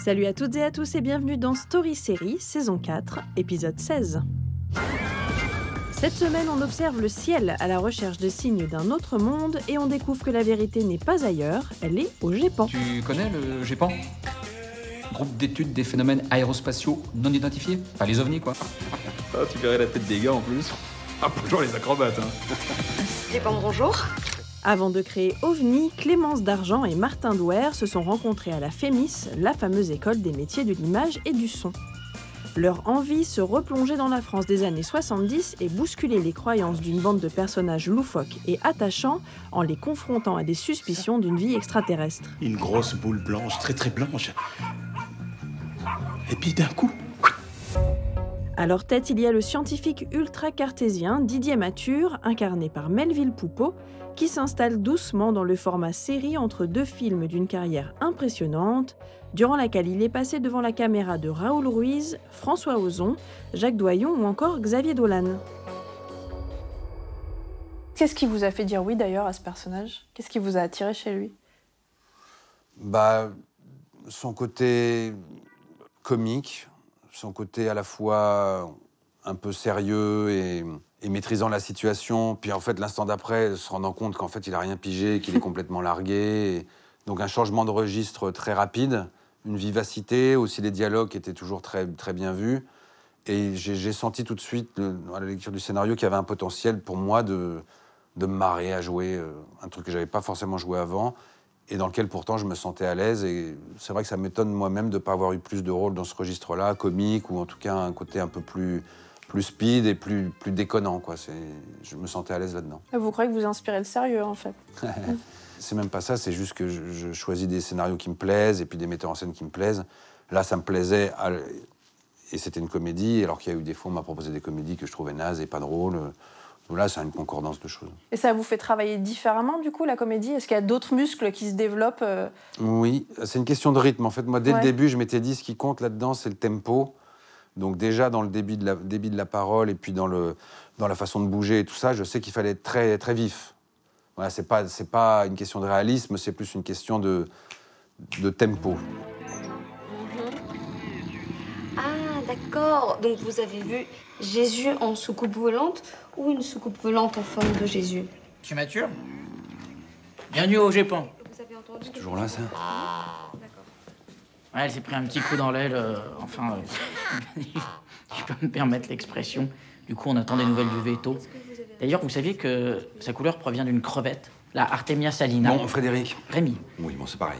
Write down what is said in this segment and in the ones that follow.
Salut à toutes et à tous et bienvenue dans Story Série, saison 4, épisode 16. Cette semaine, on observe le ciel à la recherche de signes d'un autre monde et on découvre que la vérité n'est pas ailleurs, elle est au GEPAN. Tu connais le GEPAN? Groupe d'études des phénomènes aérospatiaux non identifiés? Enfin, les ovnis, quoi. Ah, tu verrais la tête des gars en plus. Ah, bonjour les acrobates, hein. GEPAN, bonjour. Avant de créer OVNI, Clémence Dargent et Martin Douer se sont rencontrés à la FEMIS, la fameuse école des métiers de l'image et du son. Leur envie, se replonger dans la France des années 70 et bousculer les croyances d'une bande de personnages loufoques et attachants en les confrontant à des suspicions d'une vie extraterrestre. Une grosse boule blanche, très très blanche. Et puis d'un coup... À leur tête, il y a le scientifique ultra-cartésien Didier Mathur, incarné par Melville Poupeau, qui s'installe doucement dans le format série entre deux films d'une carrière impressionnante, durant laquelle il est passé devant la caméra de Raoul Ruiz, François Ozon, Jacques Doyon ou encore Xavier Dolan. Qu'est-ce qui vous a fait dire oui d'ailleurs à ce personnage? Qu'est-ce qui vous a attiré chez lui? Son côté comique, son côté à la fois un peu sérieux et maîtrisant la situation, puis en fait l'instant d'après se rendant compte qu'en fait il a rien pigé, qu'il est complètement largué. Donc un changement de registre très rapide, une vivacité, aussi les dialogues qui étaient toujours très, très bien vus. Et j'ai senti tout de suite, à la lecture du scénario, qu'il y avait un potentiel pour moi de me marrer à jouer un truc que j'avais pas forcément joué avant, et dans lequel pourtant je me sentais à l'aise. Et c'est vrai que ça m'étonne moi-même de ne pas avoir eu plus de rôles dans ce registre-là, comique, ou en tout cas un côté un peu plus speed et plus déconnant, quoi. Je me sentais à l'aise là-dedans. Vous croyez que vous inspirez le sérieux, en fait? C'est même pas ça, c'est juste que je choisis des scénarios qui me plaisent et puis des metteurs en scène qui me plaisent. Là, ça me plaisait, et c'était une comédie, alors qu'il y a eu des fois, on m'a proposé des comédies que je trouvais nazes et pas drôles. Là, c'est une concordance de choses. Et ça vous fait travailler différemment, du coup, la comédie? Est-ce qu'il y a d'autres muscles qui se développent? Oui, c'est une question de rythme. En fait, moi, dès le début, je m'étais dit, ce qui compte là-dedans, c'est le tempo. Donc déjà, dans le débit de la parole et puis dans la façon de bouger et tout ça, je sais qu'il fallait être très, très vif. Voilà, c'est pas une question de réalisme, c'est plus une question de tempo. Ah, d'accord. Donc vous avez vu Jésus en soucoupe volante ou une soucoupe volante en forme de Jésus? Monsieur Mathur, bienvenue au GEPAN. Vous avez entendu? C'est toujours là, ça? Ouais, elle s'est pris un petit coup dans l'aile, je peux me permettre l'expression. Du coup, on attend des nouvelles du veto. D'ailleurs, vous saviez que sa couleur provient d'une crevette, la Artemia salina. Bon, Frédéric. Rémi. Oui, bon, c'est pareil.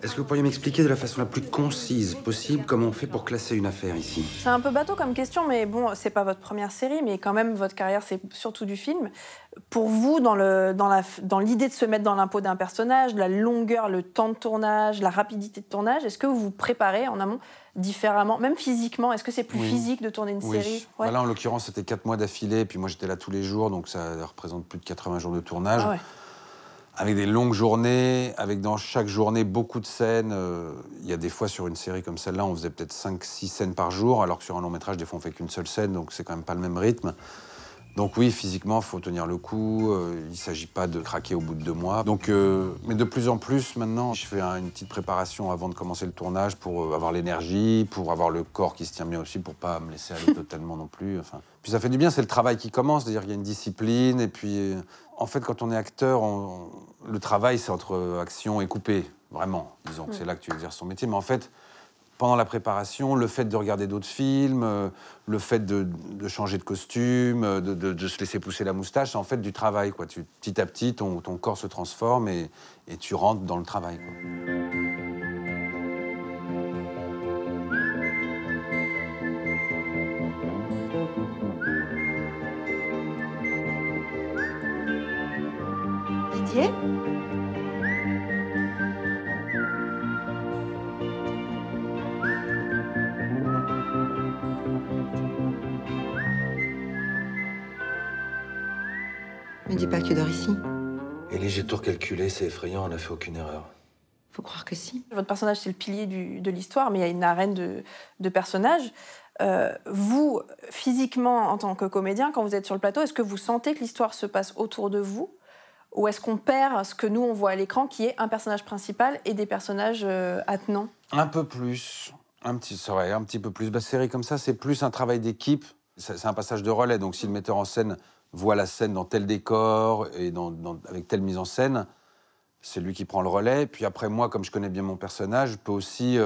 Est-ce que vous pourriez m'expliquer de la façon la plus concise possible comment on fait pour classer une affaire ici? C'est un peu bateau comme question, mais bon, c'est pas votre première série, mais quand même, votre carrière, c'est surtout du film. Pour vous, dans l'idée de se mettre dans l'impôt d'un personnage, la longueur, le temps de tournage, la rapidité de tournage, est-ce que vous vous préparez en amont différemment, même physiquement? Est-ce que c'est plus physique de tourner une série? Ouais. Là, en l'occurrence, c'était 4 mois d'affilée, puis moi, j'étais là tous les jours, donc ça représente plus de 80 jours de tournage. Ah ouais. Avec des longues journées, avec dans chaque journée beaucoup de scènes. Il y a des fois sur une série comme celle-là, on faisait peut-être 5-6 scènes par jour, alors que sur un long métrage, des fois, on fait qu'une seule scène, donc c'est quand même pas le même rythme. Donc oui, physiquement, il faut tenir le coup. Il ne s'agit pas de craquer au bout de 2 mois. Donc, mais de plus en plus, maintenant, je fais une petite préparation avant de commencer le tournage pour avoir l'énergie, pour avoir le corps qui se tient bien aussi, pour pas me laisser aller totalement non plus. Enfin. Puis ça fait du bien, c'est le travail qui commence, c'est-à-dire qu'il y a une discipline. Et puis, en fait, quand on est acteur, le travail, c'est entre action et coupé, vraiment. Disons que c'est là que tu exerces ton métier. Mais en fait, pendant la préparation, le fait de regarder d'autres films, le fait de changer de costume, de se laisser pousser la moustache, c'est en fait du travail, quoi. Petit à petit, ton corps se transforme et tu rentres dans le travail, quoi. Didier? Me dis pas que tu dors ici. Élie, j'ai tout recalculé, c'est effrayant, on n'a fait aucune erreur. Faut croire que si. Votre personnage, c'est le pilier de l'histoire, mais il y a une arène de personnages. Vous, physiquement, en tant que comédien, quand vous êtes sur le plateau, est-ce que vous sentez que l'histoire se passe autour de vous? Ou est-ce qu'on perd ce que nous, on voit à l'écran, qui est un personnage principal et des personnages attenants? Un peu plus. Un petit peu plus. Série comme ça, c'est plus un travail d'équipe. C'est un passage de relais. Donc, si le metteur en scène voit la scène dans tel décor et avec telle mise en scène, c'est lui qui prend le relais. Puis après, moi, comme je connais bien mon personnage, je peux aussi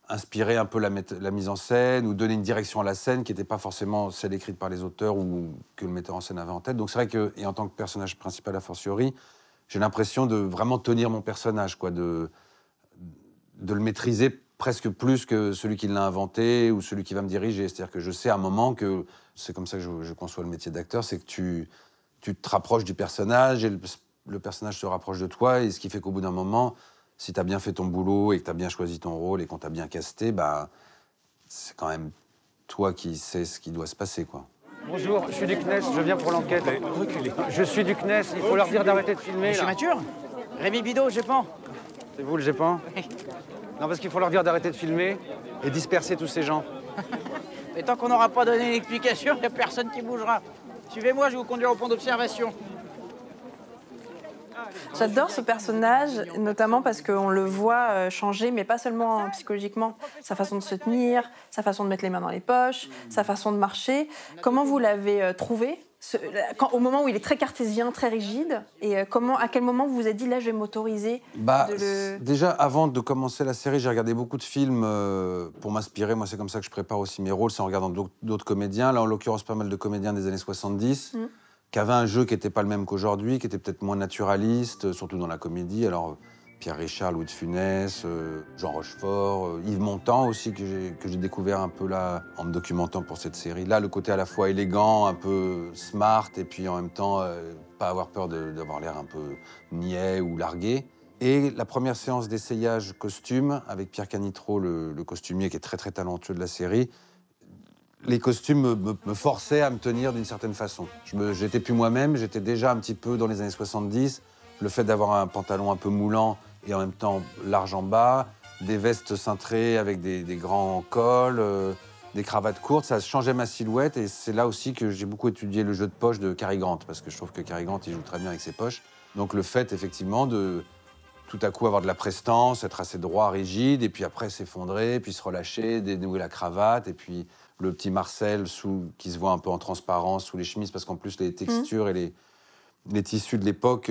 inspirer un peu la mise en scène ou donner une direction à la scène qui n'était pas forcément celle écrite par les auteurs ou que le metteur en scène avait en tête. Donc c'est vrai que, et en tant que personnage principal a fortiori, j'ai l'impression de vraiment tenir mon personnage, quoi, de le maîtriser presque plus que celui qui l'a inventé ou celui qui va me diriger. C'est-à-dire que je sais à un moment que, c'est comme ça que je conçois le métier d'acteur, c'est que tu te rapproches du personnage et le personnage se rapproche de toi, et ce qui fait qu'au bout d'un moment, si tu as bien fait ton boulot et que tu as bien choisi ton rôle et qu'on t'a bien casté, bah, c'est quand même toi qui sais ce qui doit se passer, quoi. Bonjour, je suis du CNES, je viens pour l'enquête. Reculez. Je suis du CNES, il faut leur dire d'arrêter de filmer. Monsieur Mature, Rémi Bidot, GEPAN. C'est vous le GEPAN? Non, parce qu'il faut leur dire d'arrêter de filmer et disperser tous ces gens. Et tant qu'on n'aura pas donné une explication, il n'y a personne qui bougera. Suivez-moi, je vais vous conduire au point d'observation. J'adore ce personnage, notamment parce qu'on le voit changer, mais pas seulement psychologiquement. Sa façon de se tenir, sa façon de mettre les mains dans les poches, sa façon de marcher. Comment vous l'avez trouvé au moment où il est très cartésien, très rigide, et à quel moment vous vous êtes dit, là, je vais m'autoriser Déjà, avant de commencer la série, j'ai regardé beaucoup de films pour m'inspirer. Moi, c'est comme ça que je prépare aussi mes rôles, c'est en regardant d'autres comédiens. Là, en l'occurrence, pas mal de comédiens des années 70. Qui avait un jeu qui n'était pas le même qu'aujourd'hui, qui était peut-être moins naturaliste, surtout dans la comédie. Alors, Pierre Richard, Louis de Funès, Jean Rochefort, Yves Montand aussi, que j'ai découvert un peu là, en me documentant pour cette série. Là, le côté à la fois élégant, un peu smart, et puis en même temps, pas avoir peur d'avoir l'air un peu niais ou largué. Et la première séance d'essayage costume, avec Pierre Canitro, le costumier qui est très très talentueux de la série, les costumes me forçaient à me tenir d'une certaine façon. J'étais plus moi-même, j'étais déjà un petit peu dans les années 70. Le fait d'avoir un pantalon un peu moulant et en même temps large en bas, des vestes cintrées avec des grands cols, des cravates courtes, ça changeait ma silhouette. Et c'est là aussi que j'ai beaucoup étudié le jeu de poche de Cary Grant, parce que je trouve que Cary Grant, il joue très bien avec ses poches. Donc le fait, effectivement, de tout à coup avoir de la prestance, être assez droit, rigide, et puis après s'effondrer, puis se relâcher, dénouer la cravate, et puis le petit Marcel qui se voit un peu en transparence sous les chemises, parce qu'en plus les textures et les tissus de l'époque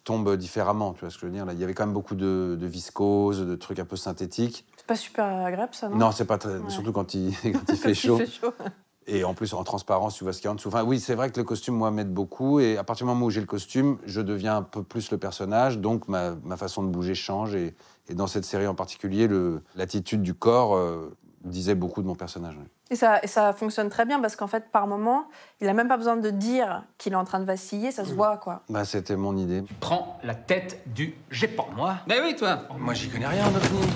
tombent différemment, tu vois ce que je veux dire. Là, il y avait quand même beaucoup de viscose, de trucs un peu synthétiques. C'est pas super agréable, ça, non? Non, c'est pas très... Surtout quand il fait chaud. Et en plus, en transparence, tu vois ce qu'il y a en dessous. Enfin, oui, c'est vrai que le costume, moi, m'aide beaucoup. Et à partir du moment où j'ai le costume, je deviens un peu plus le personnage. Donc, ma façon de bouger change. Et dans cette série en particulier, l'attitude du corps disait beaucoup de mon personnage. Oui. Et ça fonctionne très bien, parce qu'en fait, par moment, il n'a même pas besoin de dire qu'il est en train de vaciller, ça se voit, quoi. Bah, c'était mon idée. Prends la tête du GEPAN. Moi? Mais oui, toi. Moi, j'y connais rien en ovni.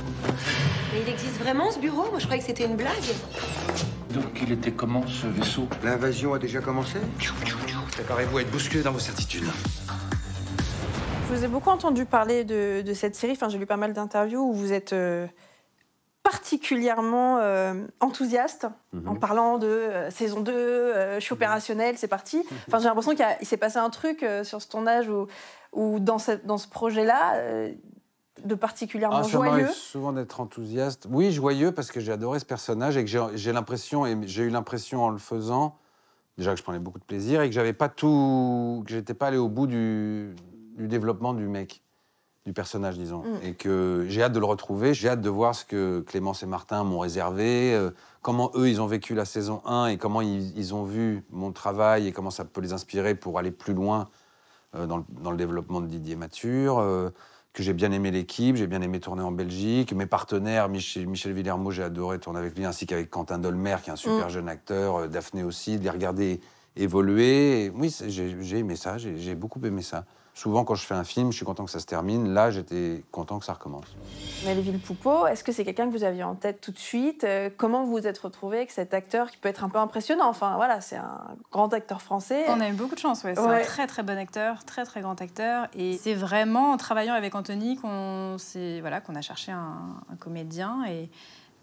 Mais il existe vraiment, ce bureau? Moi, je croyais que c'était une blague. Donc, il était comment, ce vaisseau? L'invasion a déjà commencé? Préparez-vous à être bousculé dans vos certitudes. Je vous ai beaucoup entendu parler de cette série. Enfin, j'ai lu pas mal d'interviews où vous êtes particulièrement enthousiaste en parlant de saison 2, je suis opérationnelle, c'est parti. Enfin, j'ai l'impression qu'il s'est passé un truc sur ce tournage ou dans ce projet-là de particulièrement ça joyeux. m'arrive souvent d'être enthousiaste. Oui, joyeux, parce que j'ai adoré ce personnage et que j'ai l'impression, et j'ai eu l'impression en le faisant, déjà que je prenais beaucoup de plaisir et que j'étais pas allé au bout du développement du mec. Du personnage, disons. Et que j'ai hâte de le retrouver, j'ai hâte de voir ce que Clémence et Martin m'ont réservé, comment eux, ils ont vécu la saison 1 et comment ils ont vu mon travail et comment ça peut les inspirer pour aller plus loin dans le développement de Didier Mature, que j'ai bien aimé l'équipe, j'ai bien aimé tourner en Belgique, mes partenaires, Michel Villermo, j'ai adoré tourner avec lui, ainsi qu'avec Quentin Dolmer, qui est un super jeune acteur, Daphné aussi, de les regarder évoluer. Et oui, j'ai aimé ça, j'ai beaucoup aimé ça. Souvent, quand je fais un film, je suis content que ça se termine. Là, j'étais content que ça recommence. Melville Poupeau, est-ce que c'est quelqu'un que vous aviez en tête tout de suite? Comment vous vous êtes retrouvé avec cet acteur qui peut être un peu impressionnant? Enfin, voilà, c'est un grand acteur français. On a eu beaucoup de chance, ouais. C'est un très très bon acteur, très très grand acteur. Et c'est vraiment en travaillant avec Anthony qu'on a cherché un comédien. Et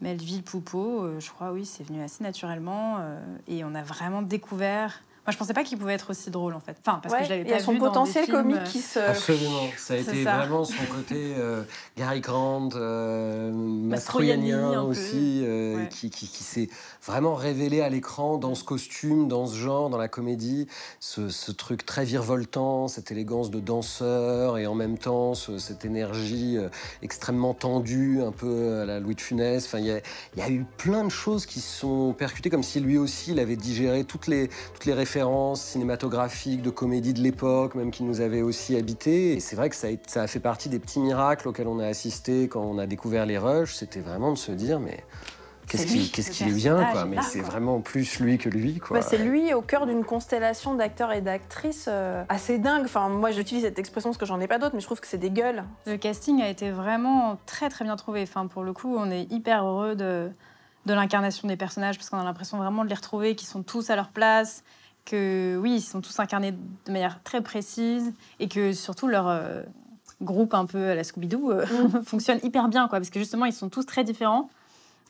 Melville Poupeau, je crois, oui, c'est venu assez naturellement. Et on a vraiment découvert... Moi, je pensais pas qu'il pouvait être aussi drôle, en fait. Enfin, parce que je l'avais pas vu son potentiel dans des films, comique qui se... Absolument. Ça a été vraiment son côté Gary Grant, mastroianien aussi, qui s'est vraiment révélé à l'écran dans ce costume, dans ce genre, dans la comédie. Ce truc très virevoltant, cette élégance de danseur et en même temps cette énergie extrêmement tendue, un peu à la Louis de Funès. Enfin, il y a eu plein de choses qui se sont percutées comme si lui aussi il avait digéré toutes les références cinématographiques, de comédie de l'époque, même qui nous avaient aussi habités. Et c'est vrai que ça a fait partie des petits miracles auxquels on a assisté quand on a découvert les Rushs. C'était vraiment de se dire, mais qu'est-ce qu'il est bien, quoi. Mais c'est vraiment plus lui que lui, quoi. C'est lui au cœur d'une constellation d'acteurs et d'actrices assez dingue. Enfin, moi, j'utilise cette expression parce que j'en ai pas d'autres, mais je trouve que c'est des gueules. Le casting a été vraiment très très bien trouvé. Enfin, pour le coup, on est hyper heureux de l'incarnation des personnages parce qu'on a l'impression vraiment de les retrouver, qu'ils sont tous à leur place. Que oui, ils sont tous incarnés de manière très précise et que surtout leur groupe un peu à la Scooby-Doo fonctionne hyper bien, quoi, parce que justement ils sont tous très différents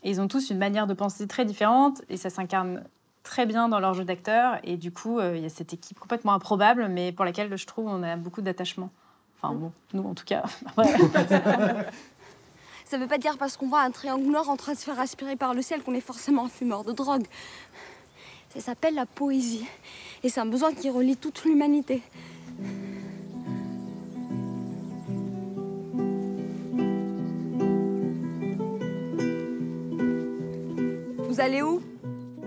et ils ont tous une manière de penser très différente et ça s'incarne très bien dans leur jeu d'acteur et du coup il y a cette équipe complètement improbable mais pour laquelle je trouve on a beaucoup d'attachement. Enfin bon, nous en tout cas. Ça veut pas dire parce qu'on voit un triangle noir en train de se faire aspirer par le ciel qu'on est forcément un fumeur de drogue. Ça s'appelle la poésie. Et c'est un besoin qui relie toute l'humanité. Vous allez où?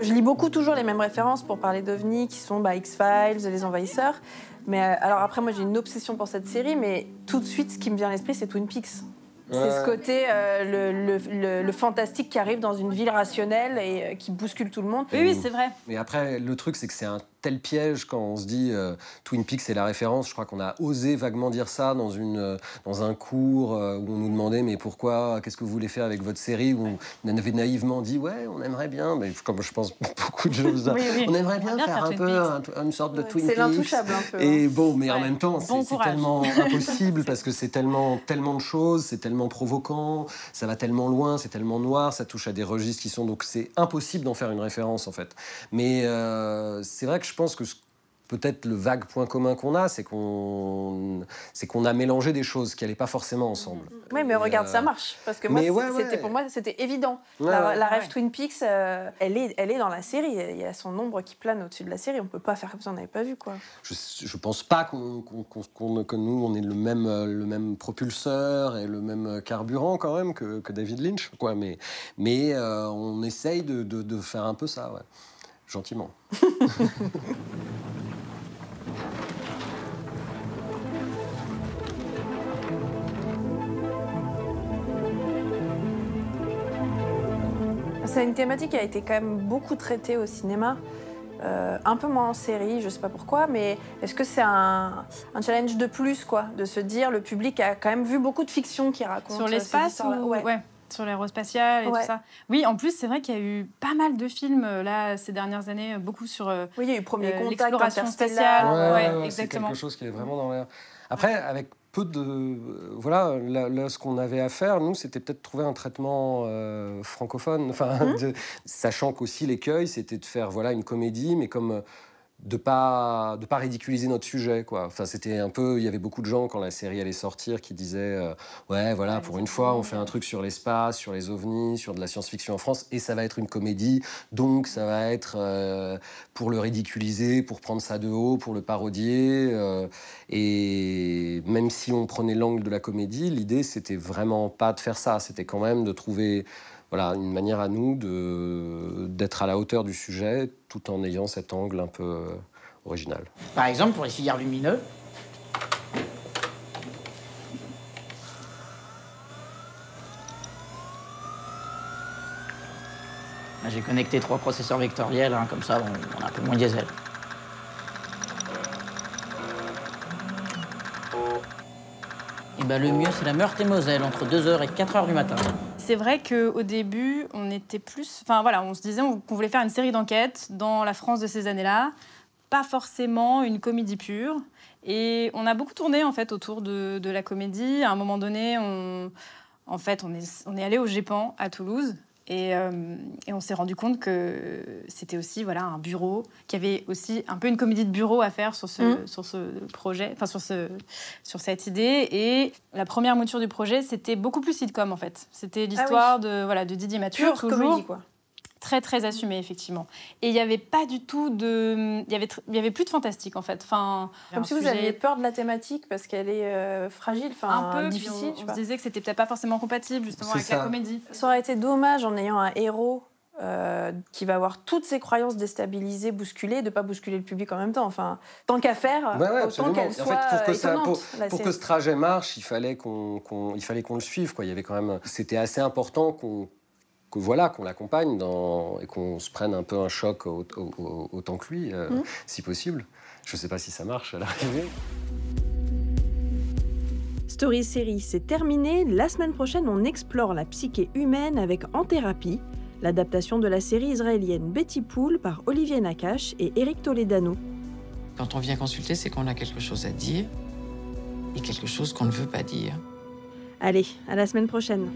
Je lis beaucoup toujours les mêmes références pour parler d'OVNI, qui sont X-Files, Les Envahisseurs. Mais alors après, moi, j'ai une obsession pour cette série, mais tout de suite, ce qui me vient à l'esprit, c'est Twin Peaks. C'est ce côté, le fantastique qui arrive dans une ville rationnelle et qui bouscule tout le monde. Oui, c'est vrai. Mais après, le truc, c'est que c'est un tel piège quand on se dit Twin Peaks, c'est la référence. Je crois qu'on a osé vaguement dire ça dans un cours où on nous demandait mais pourquoi, qu'est-ce que vous voulez faire avec votre série, où on avait naïvement dit ouais, on aimerait bien, mais comme je pense beaucoup de choses, on aimerait bien faire un peu une sorte de Twin Peaks. C'est l'intouchable un peu. Et bon, mais en même temps, c'est tellement impossible parce que c'est tellement de choses, c'est tellement provoquant, ça va tellement loin, c'est tellement noir, ça touche à des registres qui sont... Donc c'est impossible d'en faire une référence, en fait. Mais c'est vrai que je pense que peut-être le vague point commun qu'on a, c'est qu'on a mélangé des choses qui n'allaient pas forcément ensemble. Oui, mais regarde, ça marche. Parce que pour moi, c'était évident. La rêve Twin Peaks, elle est dans la série. Il y a son ombre qui plane au-dessus de la série. On ne peut pas faire comme ça, on n'avait pas vu, quoi. Je pense pas que nous, on ait le même propulseur et le même carburant, quand même, que David Lynch, quoi. Mais on essaye de faire un peu ça, ouais. Gentiment. C'est une thématique qui a été quand même beaucoup traitée au cinéma, un peu moins en série, je sais pas pourquoi, mais est-ce que c'est un challenge de plus, quoi, de se dire le public a quand même vu beaucoup de fiction qui raconte sur l'espace sur l'aérospatiale et tout ça. Oui, en plus, c'est vrai qu'il y a eu pas mal de films là ces dernières années, beaucoup sur il y a eu Premier Contact, l'exploration spatiale. C'est quelque chose qui est vraiment dans l'air. Après, avec peu de... Voilà, là, ce qu'on avait à faire, nous, c'était peut-être trouver un traitement francophone, sachant qu'aussi l'écueil, c'était de faire une comédie, mais comme... de pas ridiculiser notre sujet, quoi. Enfin, c'était un peu... Il y avait beaucoup de gens, quand la série allait sortir, qui disaient pour une fois, on fait un truc sur l'espace, sur les ovnis, sur de la science-fiction en France, et ça va être une comédie, donc ça va être pour le ridiculiser, pour prendre ça de haut, pour le parodier. Et même si on prenait l'angle de la comédie, l'idée, c'était vraiment pas de faire ça. C'était quand même de trouver... une manière à nous d'être à la hauteur du sujet tout en ayant cet angle un peu original. Par exemple, pour les cigares lumineux, j'ai connecté 3 processeurs vectoriels, comme ça on a un peu moins diesel. Et ben, le mieux, c'est la Meurthe-et-Moselle, entre 2h et 4h du matin. C'est vrai qu'au début, on était plus... Enfin voilà, on se disait qu'on voulait faire une série d'enquêtes dans la France de ces années-là, pas forcément une comédie pure. Et on a beaucoup tourné en fait autour de la comédie. À un moment donné, on est allé au GEPAN à Toulouse. Et on s'est rendu compte que c'était aussi voilà, un bureau, qu'il y avait aussi un peu une comédie de bureau à faire sur ce projet, enfin sur cette idée. Et la première mouture du projet, c'était beaucoup plus sitcom en fait. C'était l'histoire de Didier Mathieu, Pure toujours comédie, quoi. très très assumée effectivement. Et il y avait pas du tout de, il y avait plus de fantastique en fait. Enfin, comme si vous aviez peur de la thématique parce qu'elle est fragile, un peu difficile. On se disait que c'était peut-être pas forcément compatible justement avec la comédie. Ça aurait été dommage en ayant un héros qui va avoir toutes ses croyances déstabilisées, bousculées, de pas bousculer le public en même temps. Enfin, tant qu'à faire, autant qu'elle soit pour que ce trajet marche, il fallait qu'on le suive, quoi. Il y avait quand même, c'était assez important qu'on l'accompagne et qu'on se prenne un peu un choc autant que lui, si possible. Je sais pas si ça marche à l'arrivée. Story Série, c'est terminé. La semaine prochaine, on explore la psyché humaine avec En Thérapie, l'adaptation de la série israélienne Betty Pool par Olivier Nakache et Éric Toledano. Quand on vient consulter, c'est qu'on a quelque chose à dire et quelque chose qu'on ne veut pas dire. Allez, à la semaine prochaine.